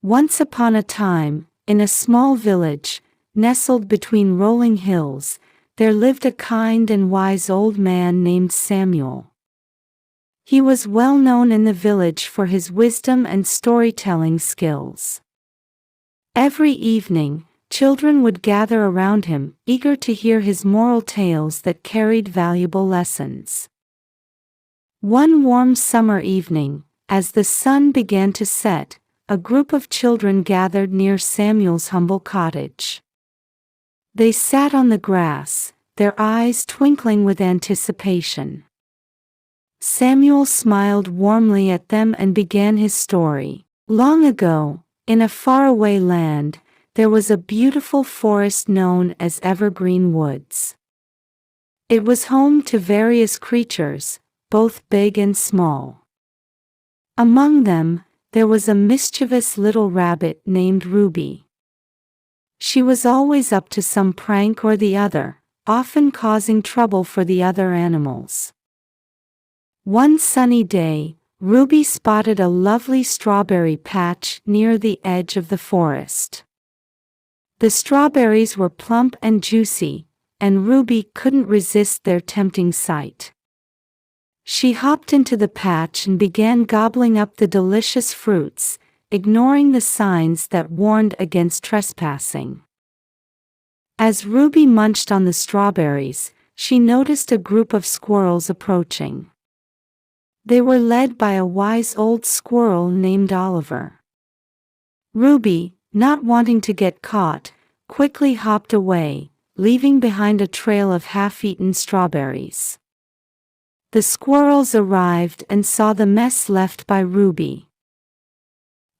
Once upon a time, in a small village, nestled between rolling hills, there lived a kind and wise old man named Samuel. He was well known in the village for his wisdom and storytelling skills. Every evening, children would gather around him, eager to hear his moral tales that carried valuable lessons. One warm summer evening, as the sun began to set, a group of children gathered near Samuel's humble cottage. They sat on the grass, their eyes twinkling with anticipation. Samuel smiled warmly at them and began his story. Long ago, in a faraway land, there was a beautiful forest known as Evergreen Woods. It was home to various creatures, both big and small. Among them, there was a mischievous little rabbit named Ruby. She was always up to some prank or the other, often causing trouble for the other animals. One sunny day, Ruby spotted a lovely strawberry patch near the edge of the forest. The strawberries were plump and juicy, and Ruby couldn't resist their tempting sight. She hopped into the patch and began gobbling up the delicious fruits, ignoring the signs that warned against trespassing. As Ruby munched on the strawberries, she noticed a group of squirrels approaching. They were led by a wise old squirrel named Oliver. Ruby, not wanting to get caught, quickly hopped away, leaving behind a trail of half-eaten strawberries. The squirrels arrived and saw the mess left by Ruby.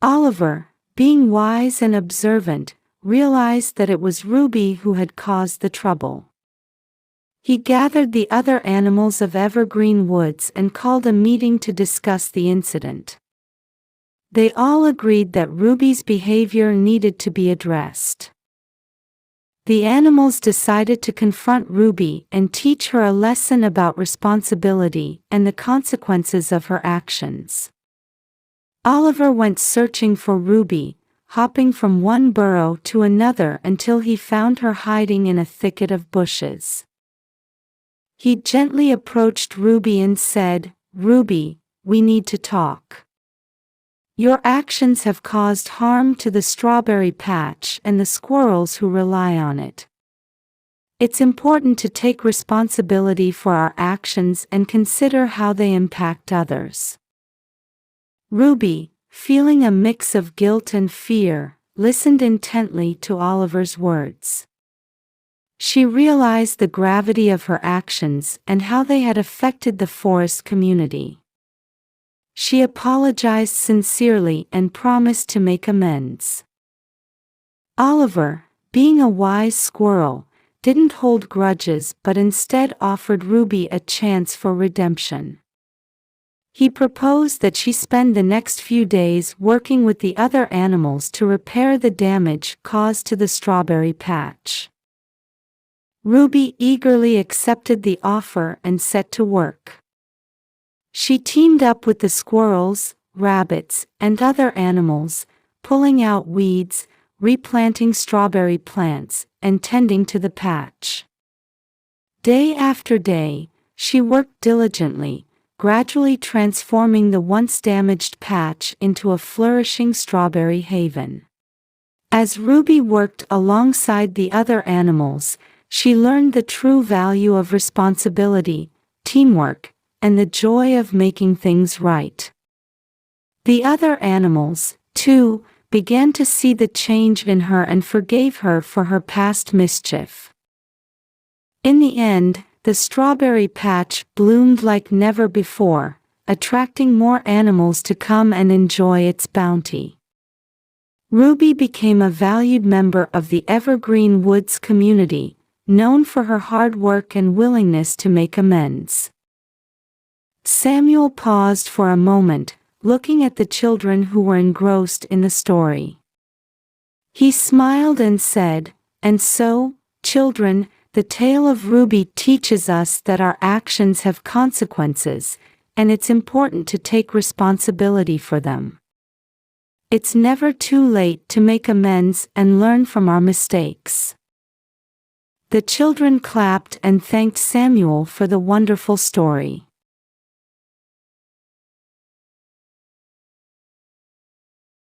Oliver, being wise and observant, realized that it was Ruby who had caused the trouble. He gathered the other animals of Evergreen Woods and called a meeting to discuss the incident. They all agreed that Ruby's behavior needed to be addressed. The animals decided to confront Ruby and teach her a lesson about responsibility and the consequences of her actions. Oliver went searching for Ruby, hopping from one burrow to another until he found her hiding in a thicket of bushes. He gently approached Ruby and said, "Ruby, we need to talk. Your actions have caused harm to the strawberry patch and the squirrels who rely on it. It's important to take responsibility for our actions and consider how they impact others." Ruby, feeling a mix of guilt and fear, listened intently to Oliver's words. She realized the gravity of her actions and how they had affected the forest community. She apologized sincerely and promised to make amends. Oliver, being a wise squirrel, didn't hold grudges but instead offered Ruby a chance for redemption. He proposed that she spend the next few days working with the other animals to repair the damage caused to the strawberry patch. Ruby eagerly accepted the offer and set to work. She teamed up with the squirrels, rabbits, and other animals, pulling out weeds, replanting strawberry plants, and tending to the patch. Day after day, she worked diligently, gradually transforming the once damaged patch into a flourishing strawberry haven. As Ruby worked alongside the other animals, she learned the true value of responsibility, teamwork, and the joy of making things right. The other animals, too, began to see the change in her and forgave her for her past mischief. In the end, the strawberry patch bloomed like never before, attracting more animals to come and enjoy its bounty. Ruby became a valued member of the Evergreen Woods community, known for her hard work and willingness to make amends. Samuel paused for a moment, looking at the children who were engrossed in the story. He smiled and said, "And so, children, the tale of Ruby teaches us that our actions have consequences, and it's important to take responsibility for them. It's never too late to make amends and learn from our mistakes." The children clapped and thanked Samuel for the wonderful story.